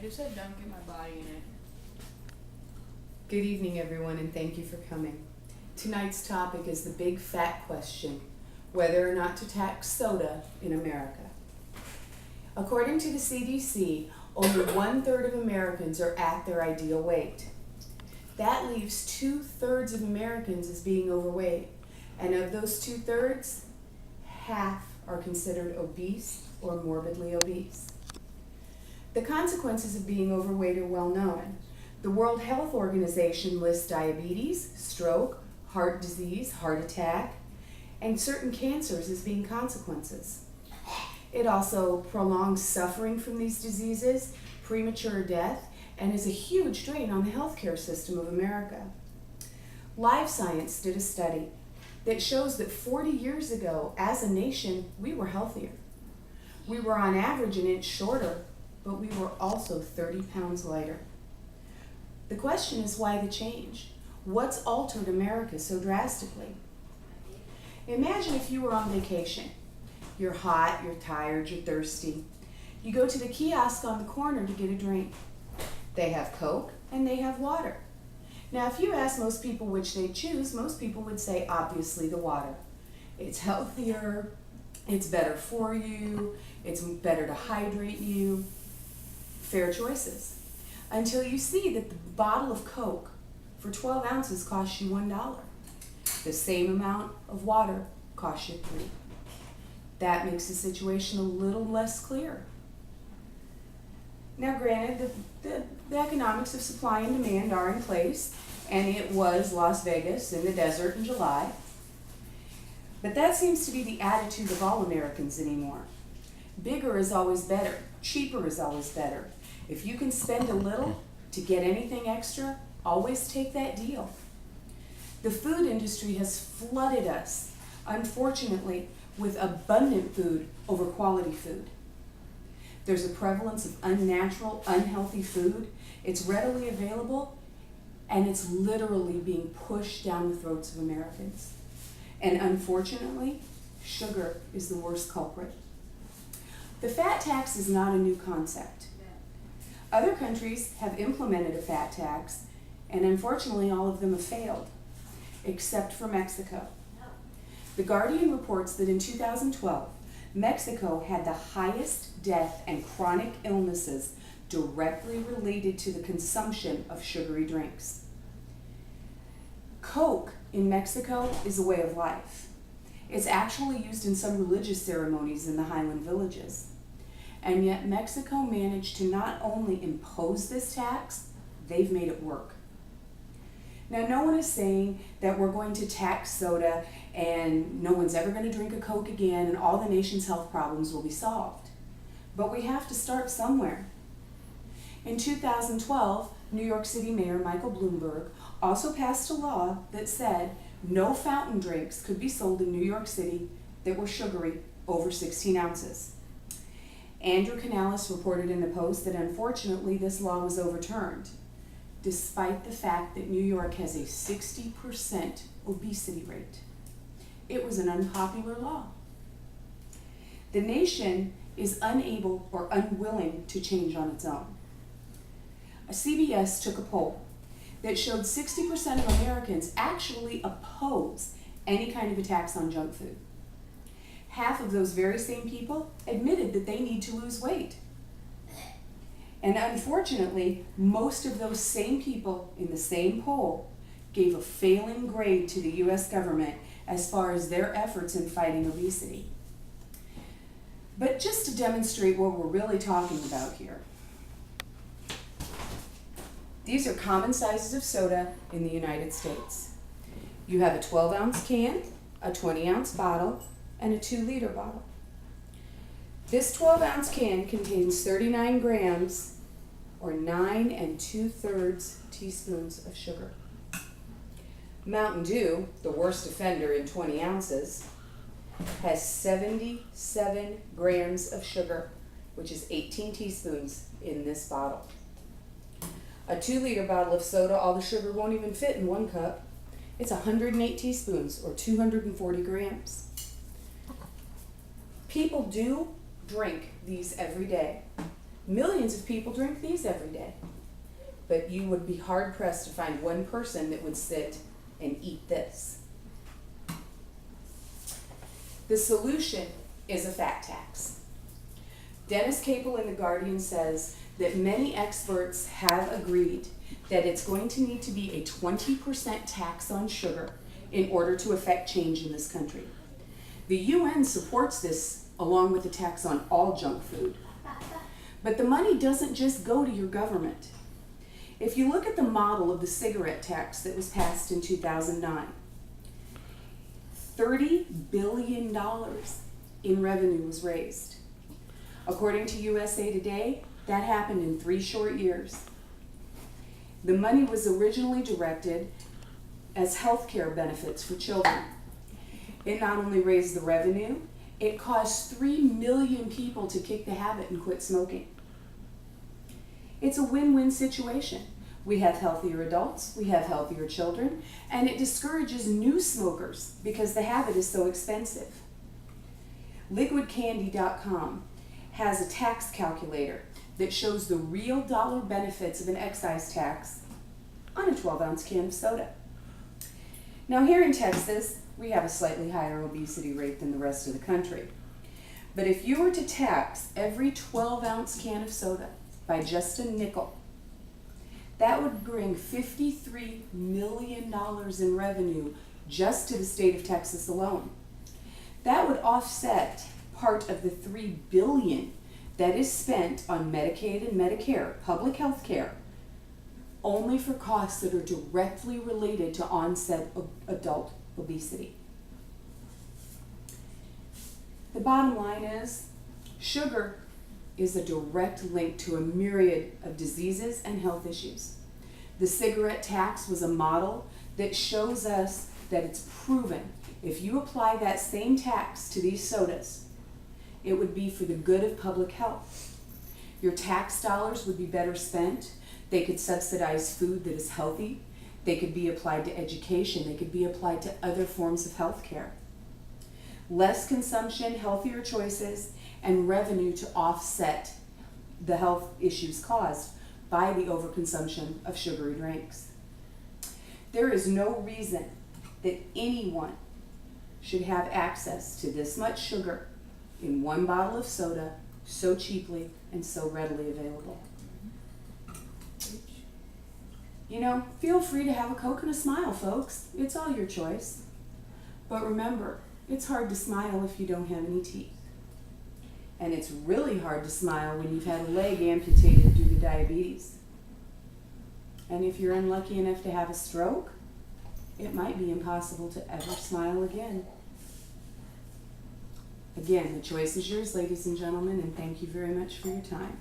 just said don't get my body in it. Good evening, everyone, and thank you for coming. Tonight's topic is the big fat question, whether or not to tax soda in America. According to the CDC, only 1/3 of Americans are at their ideal weight. That leaves 2/3 of Americans as being overweight, and of those 2/3, half are considered obese or morbidly obese. The consequences of being overweight are well known. The World Health Organization lists diabetes, stroke, heart disease, heart attack, and certain cancers as being consequences. It also prolongs suffering from these diseases, premature death, and is a huge drain on the healthcare system of America. Live Science did a study that shows that 40 years ago, as a nation, we were healthier. We were on average an inch shorter, but we were also 30 pounds lighter. The question is, why the change? What's altered America so drastically? Imagine if you were on vacation. You're hot, you're tired, you're thirsty. You go to the kiosk on the corner to get a drink. They have Coke and they have water. Now, if you ask most people which they choose, most people would say, obviously, the water. It's healthier, it's better for you, it's better to hydrate you. Fair choices. Until you see that the bottle of Coke for 12 ounces costs you $1. The same amount of water costs you $3. That makes the situation a little less clear. Now, granted, the economics of supply and demand are in place, and it was Las Vegas in the desert in July. But that seems to be the attitude of all Americans anymore. Bigger is always better. Cheaper is always better. If you can spend a little to get anything extra, always take that deal. The food industry has flooded us, unfortunately, with abundant food over quality food. There's a prevalence of unnatural, unhealthy food. It's readily available, and it's literally being pushed down the throats of Americans. And unfortunately, sugar is the worst culprit. The fat tax is not a new concept. Other countries have implemented a fat tax, and unfortunately all of them have failed, except for Mexico. The Guardian reports that in 2012, Mexico had the highest death and chronic illnesses directly related to the consumption of sugary drinks. Coke in Mexico is a way of life. It's actually used in some religious ceremonies in the highland villages. And yet Mexico managed to not only impose this tax, they've made it work. Now, no one is saying that we're going to tax soda and no one's ever going to drink a Coke again and all the nation's health problems will be solved. But we have to start somewhere. In 2012, New York City Mayor Michael Bloomberg also passed a law that said no fountain drinks could be sold in New York City that were sugary over 16 ounces. Andrew Canales reported in the Post that unfortunately this law was overturned, despite the fact that New York has a 60% obesity rate. It was an unpopular law. The nation is unable or unwilling to change on its own. A CBS took a poll that showed 60% of Americans actually oppose any kind of a tax on junk food. Half of those very same people admitted that they need to lose weight. And unfortunately, most of those same people in the same poll gave a failing grade to the U.S. government as far as their efforts in fighting obesity. But just to demonstrate what we're really talking about here, these are common sizes of soda in the United States. You have a 12-ounce can, a 20-ounce bottle, and a 2-liter bottle. This 12-ounce can contains 39 grams or 9 2/3 teaspoons of sugar. Mountain Dew, the worst offender in 20 ounces, has 77 grams of sugar, which is 18 teaspoons in this bottle. A 2-liter bottle of soda, all the sugar won't even fit in one cup. It's 108 teaspoons or 240 grams. People do drink these every day, Millions of people drink these every day. But you would be hard pressed to find one person that would sit and eat this. The solution is a fat tax. Dennis Capel in The Guardian says that many experts have agreed that it's going to need to be a 20% tax on sugar in order to effect change in this country. The UN supports this along with the tax on all junk food. But the money doesn't just go to your government. If you look at the model of the cigarette tax that was passed in 2009, $30 billion in revenue was raised. According to USA Today, that happened in 3 short years. The money was originally directed as health care benefits for children. It not only raised the revenue, it caused 3 million people to kick the habit and quit smoking. It's a win-win situation. We have healthier adults, we have healthier children, and it discourages new smokers because the habit is so expensive. LiquidCandy.com has a tax calculator that shows the real dollar benefits of an excise tax on a 12-ounce can of soda. Now here in Texas, we have a slightly higher obesity rate than the rest of the country. But if you were to tax every 12-ounce can of soda by just a nickel, that would bring $53 million in revenue just to the state of Texas alone. That would offset part of the $3 billion that is spent on Medicaid and Medicare, public health care, only for costs that are directly related to onset of adult obesity. The bottom line is, sugar is a direct link to a myriad of diseases and health issues. The cigarette tax was a model that shows us that it's proven if you apply that same tax to these sodas, it would be for the good of public health. Your tax dollars would be better spent. They could subsidize food that is healthy. They could be applied to education. They could be applied to other forms of health care. Less consumption, healthier choices, and revenue to offset the health issues caused by the overconsumption of sugary drinks. There is no reason that anyone should have access to this much sugar in one bottle of soda so cheaply and so readily available. You know, feel free to have a Coke and a smile, folks. It's all your choice. But remember, it's hard to smile if you don't have any teeth. And it's really hard to smile when you've had a leg amputated due to diabetes. And if you're unlucky enough to have a stroke, it might be impossible to ever smile again. Again, the choice is yours, ladies and gentlemen, and thank you very much for your time.